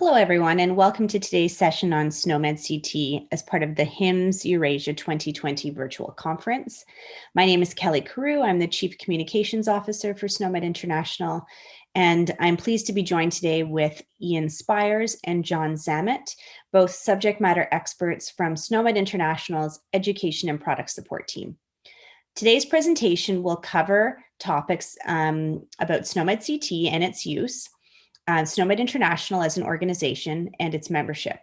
Hello, everyone, and welcome to today's session on SNOMED Ct as part of the HIMSS Eurasia 2020 virtual conference. My name is Kelly Carew. I'm the Chief Communications Officer for SNOMED International, and I'm pleased to be joined today with Ian Spires and John Zammit, both subject matter experts from SNOMED International's Education and Product Support team. Today's presentation will cover topics about SNOMED Ct and its use, SNOMED International as an organization and its membership.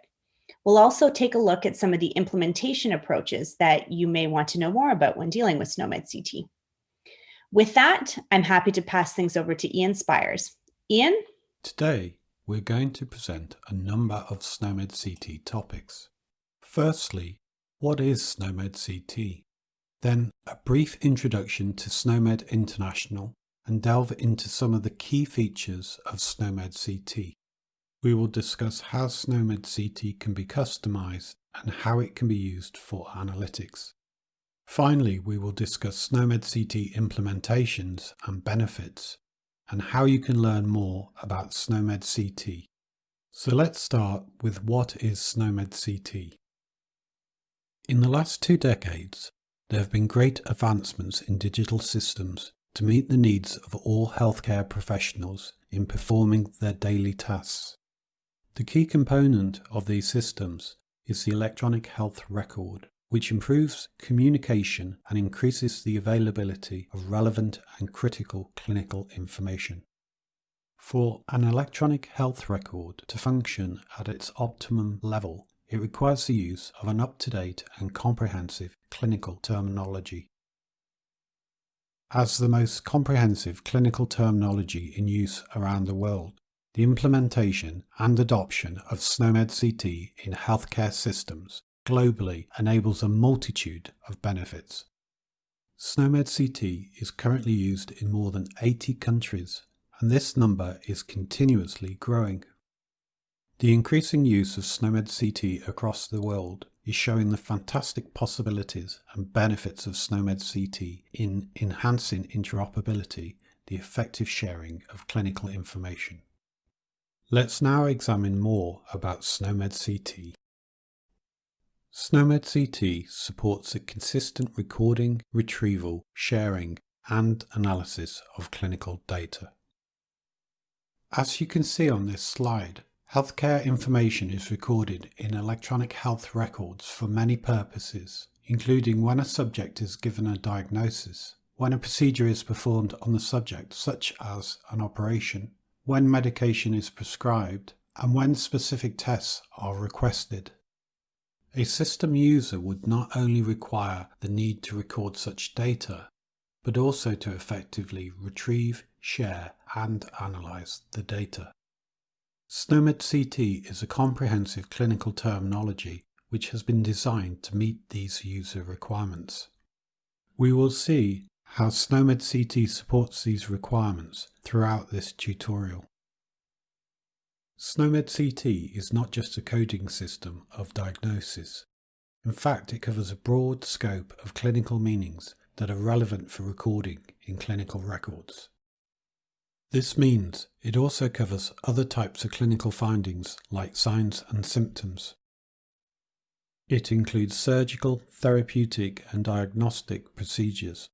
We'll also take a look at some of the implementation approaches that you may want to know more about when dealing with SNOMED Ct. With that, I'm happy to pass things over to Ian Spires. Ian? Today, we're going to present a number of SNOMED Ct topics. Firstly, what is SNOMED Ct? Then a brief introduction to SNOMED International and delve into some of the key features of SNOMED Ct. We will discuss how SNOMED Ct can be customized and how it can be used for analytics. Finally, we will discuss SNOMED Ct implementations and benefits and how you can learn more about SNOMED Ct. So let's start with what is SNOMED Ct. In the last 2 decades, there have been great advancements in digital systems to meet the needs of all healthcare professionals in performing their daily tasks. The key component of these systems is the electronic health record, which improves communication and increases the availability of relevant and critical clinical information. For an electronic health record to function at its optimum level, it requires the use of an up-to-date and comprehensive clinical terminology. As the most comprehensive clinical terminology in use around the world, the implementation and adoption of SNOMED Ct in healthcare systems globally enables a multitude of benefits. SNOMED Ct is currently used in more than 80 countries, and this number is continuously growing. The increasing use of SNOMED Ct across the world is showing the fantastic possibilities and benefits of SNOMED Ct in enhancing interoperability, the effective sharing of clinical information. Let's now examine more about SNOMED Ct. SNOMED Ct supports a consistent recording, retrieval, sharing, and analysis of clinical data. As you can see on this slide, healthcare information is recorded in electronic health records for many purposes, including when a subject is given a diagnosis, when a procedure is performed on the subject, such as an operation, when medication is prescribed, and when specific tests are requested. A system user would not only require the need to record such data, but also to effectively retrieve, share, and analyze the data. SNOMED Ct is a comprehensive clinical terminology which has been designed to meet these user requirements. We will see how SNOMED Ct supports these requirements throughout this tutorial. SNOMED Ct is not just a coding system of diagnosis. In fact, it covers a broad scope of clinical meanings that are relevant for recording in clinical records. This means it also covers other types of clinical findings like signs and symptoms. It includes surgical, therapeutic and diagnostic procedures.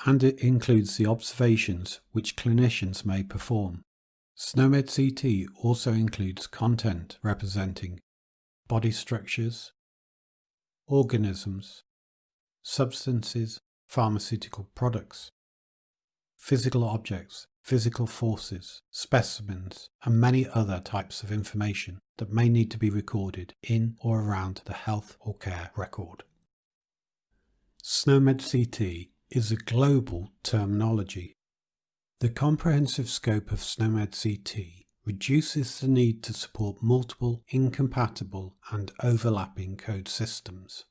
And it includes the observations which clinicians may perform. SNOMED Ct also includes content representing body structures, organisms, substances, pharmaceutical products, physical objects, physical forces, specimens, and many other types of information that may need to be recorded in or around the health or care record. SNOMED Ct is a global terminology. The comprehensive scope of SNOMED Ct reduces the need to support multiple, incompatible, and overlapping code systems.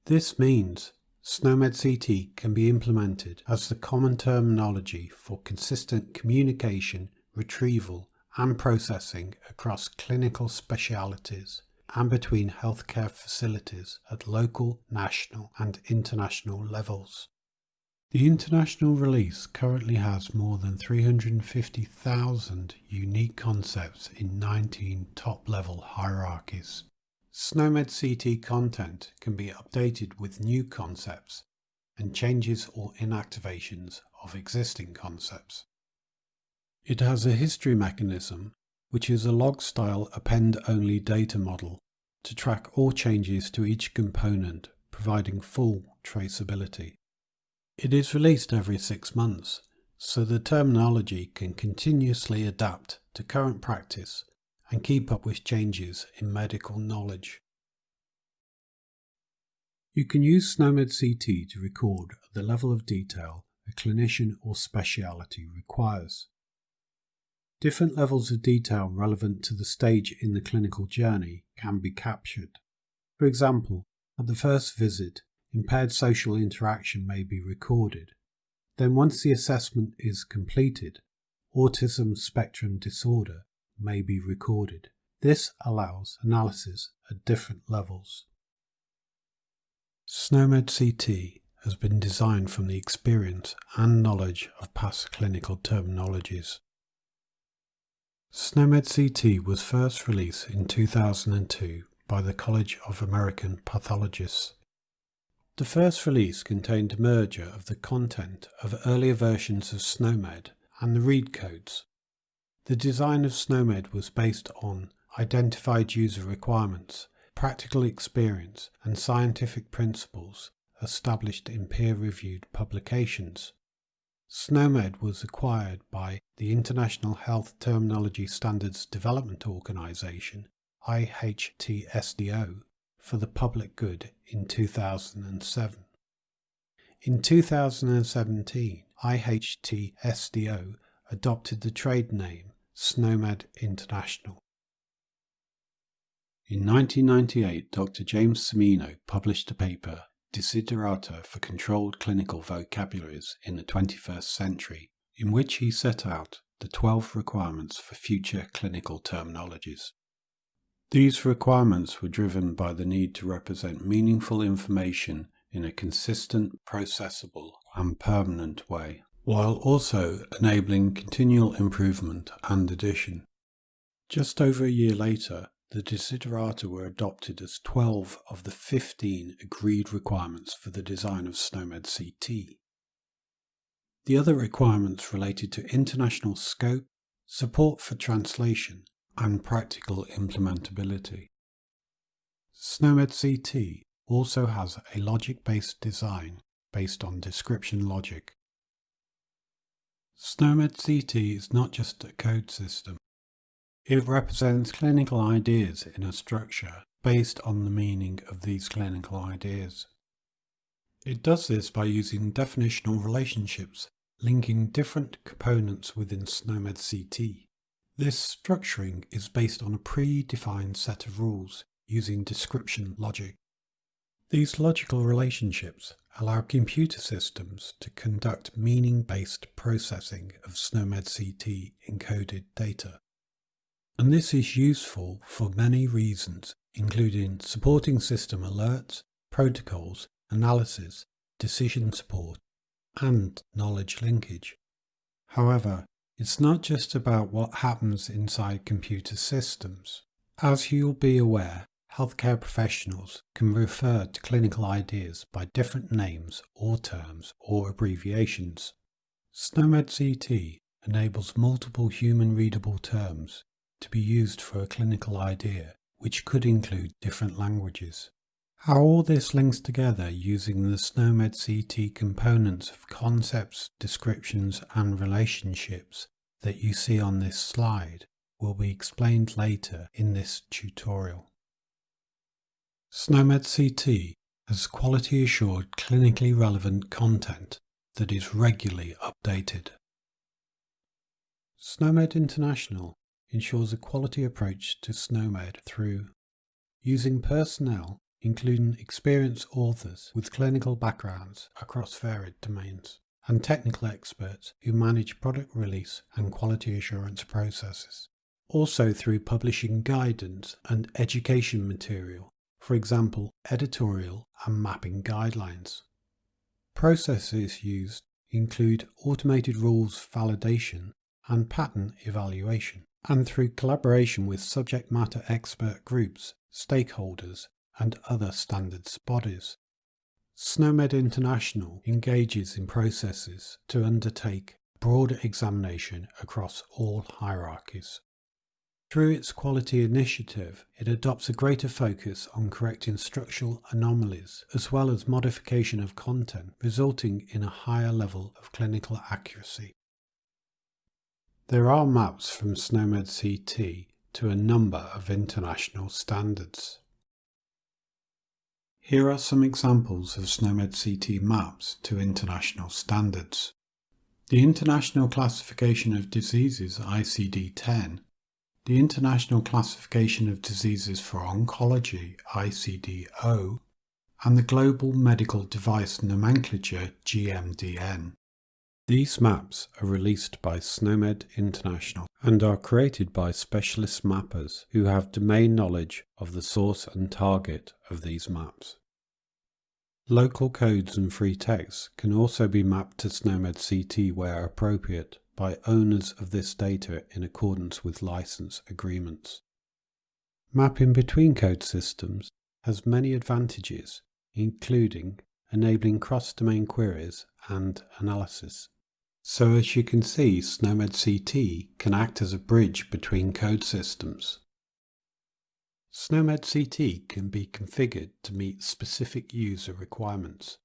This means SNOMED Ct can be implemented as the common terminology for consistent communication, retrieval, and processing across clinical specialities and between healthcare facilities at local, national, and international levels. The international release currently has more than 350,000 unique concepts in 19 top-level hierarchies. SNOMED Ct content can be updated with new concepts and changes or inactivations of existing concepts. It has a history mechanism, which is a log-style append-only data model to track all changes to each component, providing full traceability. It is released every 6 months, so the terminology can continuously adapt to current practice and keep up with changes in medical knowledge. You can use SNOMED Ct to record at the level of detail a clinician or speciality requires. Different levels of detail relevant to the stage in the clinical journey can be captured. For example, at the first visit, impaired social interaction may be recorded. Then once the assessment is completed, autism spectrum disorder may be recorded. This allows analysis at different levels. SNOMED Ct has been designed from the experience and knowledge of past clinical terminologies. SNOMED Ct was first released in 2002 by the College of American Pathologists. The first release contained a merger of the content of earlier versions of SNOMED and the read codes. The design of SNOMED was based on identified user requirements, practical experience, and scientific principles established in peer-reviewed publications. SNOMED was acquired by the International Health Terminology Standards Development Organization, IHTSDO, for the public good in 2007. In 2017, IHTSDO adopted the trade name SNOMED International. In 1998, Dr. James Cimino published a paper, Desiderata for Controlled Clinical Vocabularies in the 21st Century, in which he set out the 12 requirements for future clinical terminologies. These requirements were driven by the need to represent meaningful information in a consistent, processable, and permanent way, while also enabling continual improvement and addition. Just over a year later, the desiderata were adopted as 12 of the 15 agreed requirements for the design of SNOMED Ct. The other requirements related to international scope, support for translation, and practical implementability. SNOMED Ct also has a logic-based design based on description logic. SNOMED Ct is not just a code system. It represents clinical ideas in a structure based on the meaning of these clinical ideas. It does this by using definitional relationships linking different components within SNOMED Ct. This structuring is based on a pre-defined set of rules using description logic. These logical relationships allow computer systems to conduct meaning-based processing of SNOMED Ct encoded data. And this is useful for many reasons, including supporting system alerts, protocols, analysis, decision support, and knowledge linkage. However, it's not just about what happens inside computer systems. As you'll be aware, healthcare professionals can refer to clinical ideas by different names or terms or abbreviations. SNOMED Ct enables multiple human-readable terms to be used for a clinical idea, which could include different languages. How all this links together using the SNOMED Ct components of concepts, descriptions, and relationships that you see on this slide will be explained later in this tutorial. SNOMED Ct has quality assured, clinically relevant content that is regularly updated. SNOMED International ensures a quality approach to SNOMED through using personnel, including experienced authors with clinical backgrounds across varied domains, and technical experts who manage product release and quality assurance processes. Also through publishing guidance and education material, for example, editorial and mapping guidelines. Processes used include automated rules validation and pattern evaluation, and through collaboration with subject matter expert groups, stakeholders, and other standards bodies. SNOMED International engages in processes to undertake broader examination across all hierarchies. Through its quality initiative, it adopts a greater focus on correcting structural anomalies as well as modification of content, resulting in a higher level of clinical accuracy. There are maps from SNOMED Ct to a number of international standards. Here are some examples of SNOMED Ct maps to international standards. The International Classification of Diseases ICD-10, the International Classification of Diseases for Oncology ICD-0, and the Global Medical Device Nomenclature GMDN. These maps are released by SNOMED International and are created by specialist mappers who have domain knowledge of the source and target of these maps. Local codes and free text can also be mapped to SNOMED Ct where appropriate by owners of this data in accordance with license agreements. Mapping between code systems has many advantages, including enabling cross-domain queries and analysis. So as you can see, SNOMED Ct can act as a bridge between code systems. SNOMED Ct can be configured to meet specific user requirements.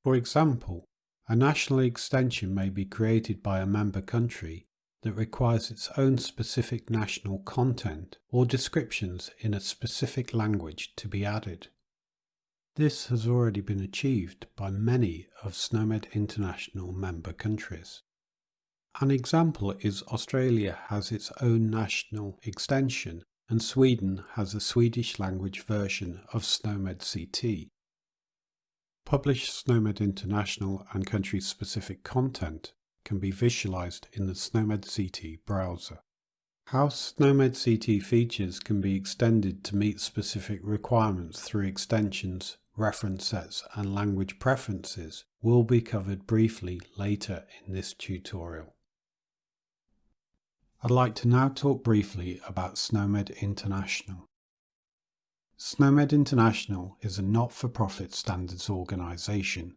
For example, a national extension may be created by a member country that requires its own specific national content or descriptions in a specific language to be added. This has already been achieved by many of SNOMED International member countries. An example is Australia has its own national extension and Sweden has a Swedish language version of SNOMED Ct. Published SNOMED International and country-specific content can be visualized in the SNOMED Ct browser. How SNOMED Ct features can be extended to meet specific requirements through extensions, reference sets and language preferences will be covered briefly later in this tutorial. I'd like to now talk briefly about SNOMED International. SNOMED International is a not-for-profit standards organisation.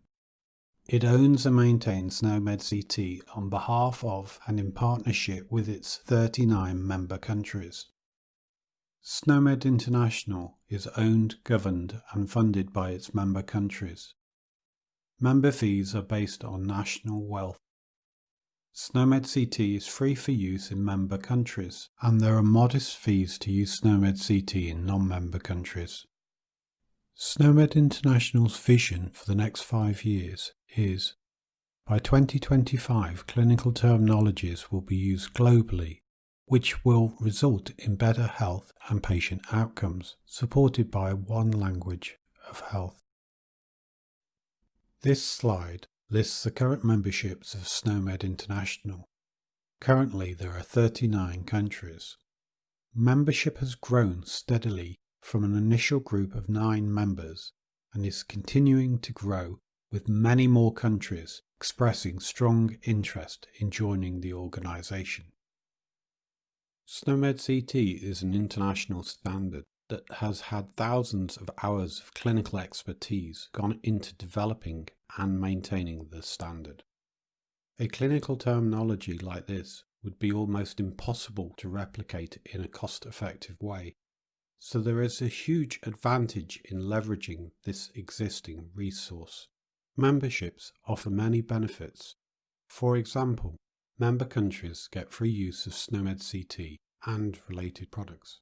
It owns and maintains SNOMED Ct on behalf of and in partnership with its 39 member countries. SNOMED International is owned, governed and funded by its member countries. Member fees are based on national wealth. SNOMED Ct is free for use in member countries, and there are modest fees to use SNOMED Ct in non-member countries. SNOMED International's vision for the next 5 years is, by 2025, clinical terminologies will be used globally, which will result in better health and patient outcomes, supported by one language of health. This slide lists the current memberships of SNOMED International. Currently there are 39 countries. Membership has grown steadily from an initial group of 9 members and is continuing to grow, with many more countries expressing strong interest in joining the organisation. SNOMED Ct is an international standard that has had thousands of hours of clinical expertise gone into developing and maintaining the standard. A clinical terminology like this would be almost impossible to replicate in a cost-effective way, so there is a huge advantage in leveraging this existing resource. Memberships offer many benefits. For example, member countries get free use of SNOMED Ct and related products.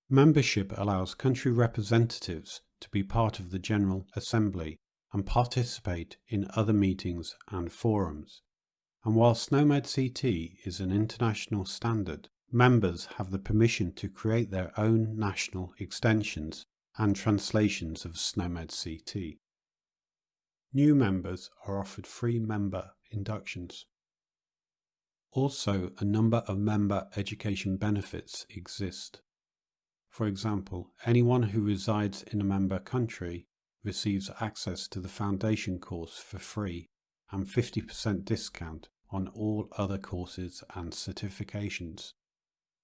Membership allows country representatives to be part of the General Assembly and participate in other meetings and forums. And while SNOMED Ct is an international standard, members have the permission to create their own national extensions and translations of SNOMED Ct. New members are offered free member inductions. Also, a number of member education benefits exist. For example, anyone who resides in a member country receives access to the foundation course for free and 50% discount on all other courses and certifications.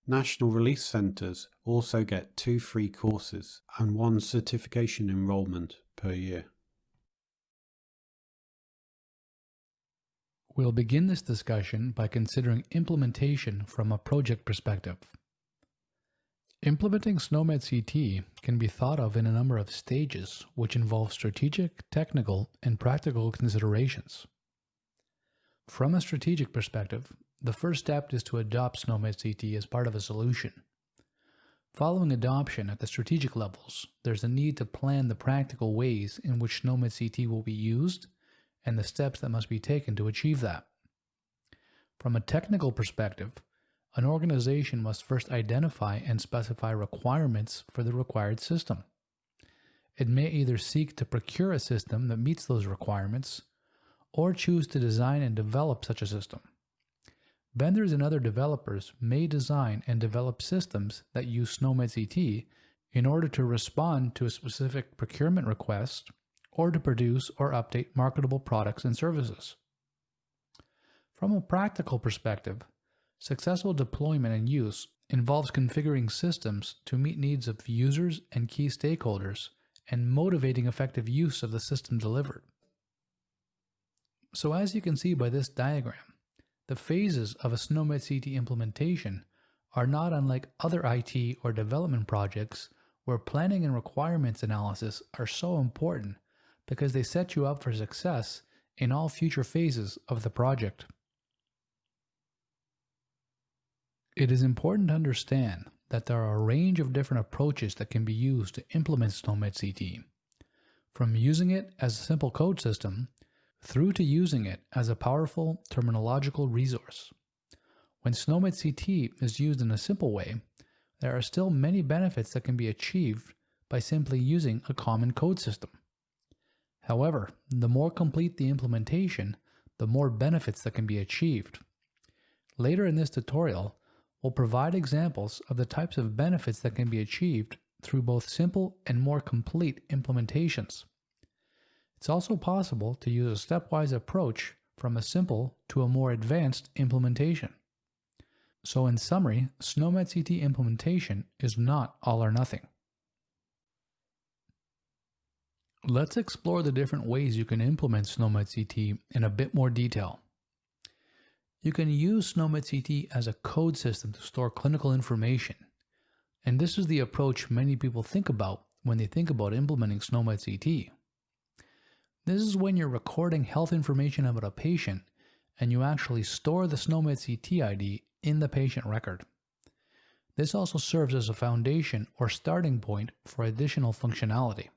National Release Centres also get 2 free courses and 1 certification enrolment per year. We'll begin this discussion by considering implementation from a project perspective. Implementing SNOMED Ct can be thought of in a number of stages, which involve strategic, technical, and practical considerations. From a strategic perspective, the first step is to adopt SNOMED Ct as part of a solution. Following adoption at the strategic levels, there's a need to plan the practical ways in which SNOMED Ct will be used and the steps that must be taken to achieve that. From a technical perspective, an organization must first identify and specify requirements for the required system. It may either seek to procure a system that meets those requirements, or choose to design and develop such a system. Vendors and other developers may design and develop systems that use SNOMED Ct in order to respond to a specific procurement request or to produce or update marketable products and services. From a practical perspective, successful deployment and use involves configuring systems to meet needs of users and key stakeholders and motivating effective use of the system delivered. So as you can see by this diagram, the phases of a SNOMED Ct implementation are not unlike other IT or development projects where planning and requirements analysis are so important because they set you up for success in all future phases of the project. It is important to understand that there are a range of different approaches that can be used to implement SNOMED Ct, from using it as a simple code system through to using it as a powerful terminological resource. When SNOMED Ct is used in a simple way, there are still many benefits that can be achieved by simply using a common code system. However, the more complete the implementation, the more benefits that can be achieved. Later in this tutorial, we'll provide examples of the types of benefits that can be achieved through both simple and more complete implementations. It's also possible to use a stepwise approach from a simple to a more advanced implementation. So in summary, SNOMED Ct implementation is not all or nothing. Let's explore the different ways you can implement SNOMED Ct in a bit more detail. You can use SNOMED Ct as a code system to store clinical information, and this is the approach many people think about when they think about implementing SNOMED Ct. This is when you're recording health information about a patient and you actually store the SNOMED Ct ID in the patient record. This also serves as a foundation or starting point for additional functionality.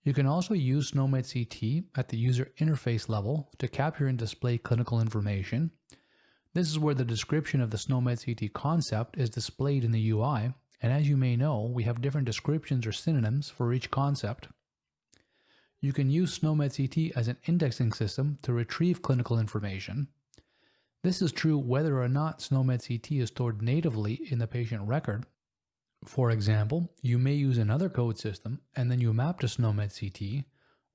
You can also use SNOMED Ct at the user interface level to capture and display clinical information. This is where the description of the SNOMED Ct concept is displayed in the UI, and as you may know, we have different descriptions or synonyms for each concept. You can use SNOMED Ct as an indexing system to retrieve clinical information. This is true whether or not SNOMED Ct is stored natively in the patient record. For example, you may use another code system and then you map to SNOMED Ct,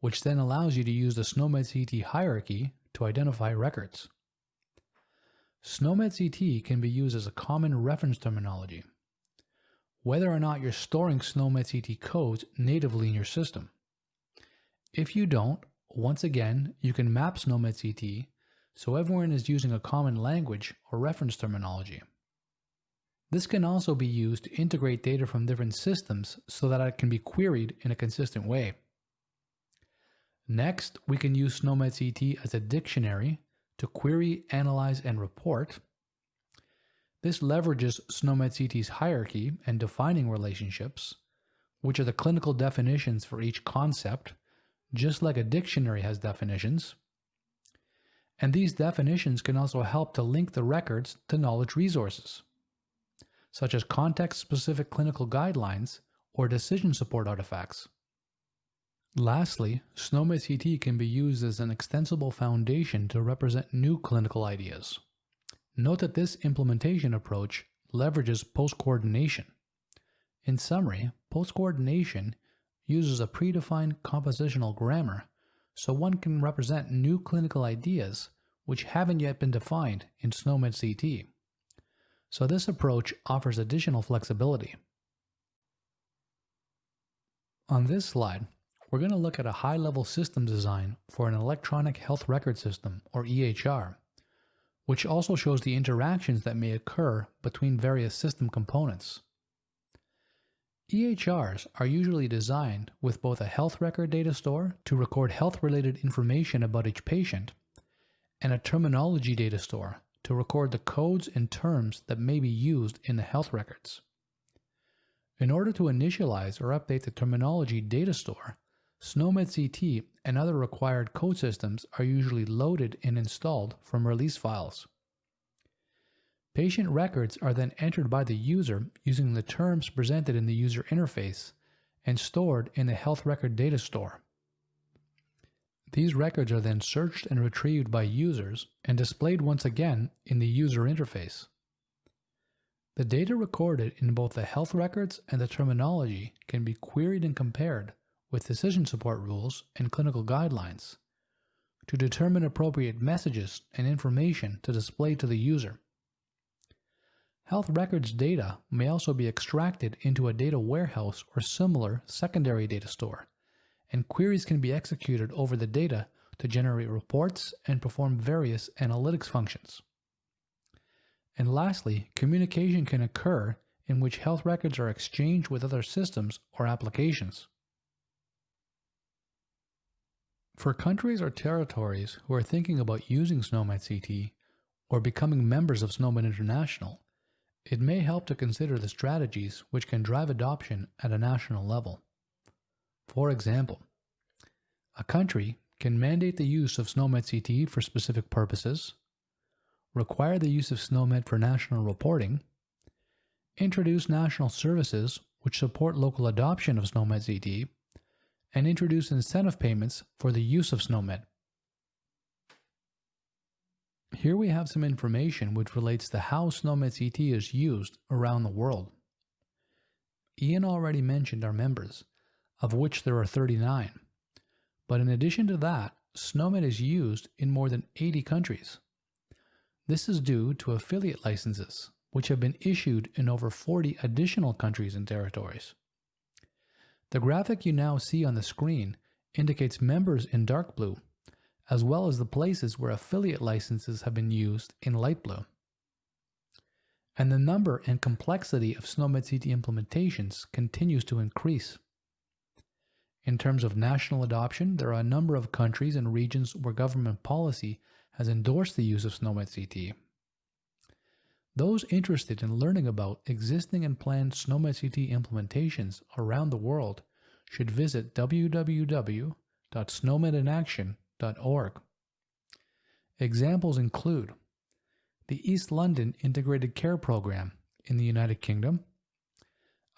which then allows you to use the SNOMED Ct hierarchy to identify records. SNOMED Ct can be used as a common reference terminology, whether or not you're storing SNOMED Ct codes natively in your system. If you don't, once again, you can map SNOMED Ct so everyone is using a common language or reference terminology. This can also be used to integrate data from different systems so that it can be queried in a consistent way. Next, we can use SNOMED Ct as a dictionary to query, analyze, and report. This leverages SNOMED Ct's hierarchy and defining relationships, which are the clinical definitions for each concept, just like a dictionary has definitions. And these definitions can also help to link the records to knowledge resources, such as context-specific clinical guidelines or decision support artifacts. Lastly, SNOMED Ct can be used as an extensible foundation to represent new clinical ideas. Note that this implementation approach leverages post-coordination. In summary, post-coordination uses a predefined compositional grammar, so one can represent new clinical ideas which haven't yet been defined in SNOMED Ct. So this approach offers additional flexibility. On this slide, we're going to look at a high-level system design for an electronic health record system, or EHR, which also shows the interactions that may occur between various system components. EHRs are usually designed with both a health record data store to record health-related information about each patient and a terminology data store to record the codes and terms that may be used in the health records. In order to initialize or update the terminology data store, SNOMED Ct and other required code systems are usually loaded and installed from release files. Patient records are then entered by the user using the terms presented in the user interface and stored in the health record data store. These records are then searched and retrieved by users and displayed once again in the user interface. The data recorded in both the health records and the terminology can be queried and compared with decision support rules and clinical guidelines to determine appropriate messages and information to display to the user. Health records data may also be extracted into a data warehouse or similar secondary data store, and queries can be executed over the data to generate reports and perform various analytics functions. And lastly, communication can occur in which health records are exchanged with other systems or applications. For countries or territories who are thinking about using SNOMED Ct or becoming members of SNOMED International, it may help to consider the strategies which can drive adoption at a national level. For example, a country can mandate the use of SNOMED Ct for specific purposes, require the use of SNOMED for national reporting, introduce national services which support local adoption of SNOMED Ct, and introduce incentive payments for the use of SNOMED. Here we have some information which relates to how SNOMED Ct is used around the world. Ian already mentioned our members, of which there are 39. But in addition to that, SNOMED is used in more than 80 countries. This is due to affiliate licenses, which have been issued in over 40 additional countries and territories. The graphic you now see on the screen indicates members in dark blue, as well as the places where affiliate licenses have been used in light blue. And the number and complexity of SNOMED Ct implementations continues to increase. In terms of national adoption, there are a number of countries and regions where government policy has endorsed the use of SNOMED Ct. Those interested in learning about existing and planned SNOMED Ct implementations around the world should visit www.snomedinaction.org. Examples include the East London Integrated Care Program in the United Kingdom,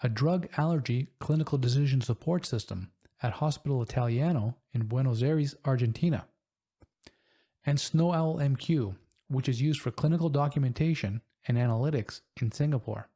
a drug allergy clinical decision support system at Hospital Italiano in Buenos Aires, Argentina, and SNOWL-MQ, which is used for clinical documentation and analytics in Singapore.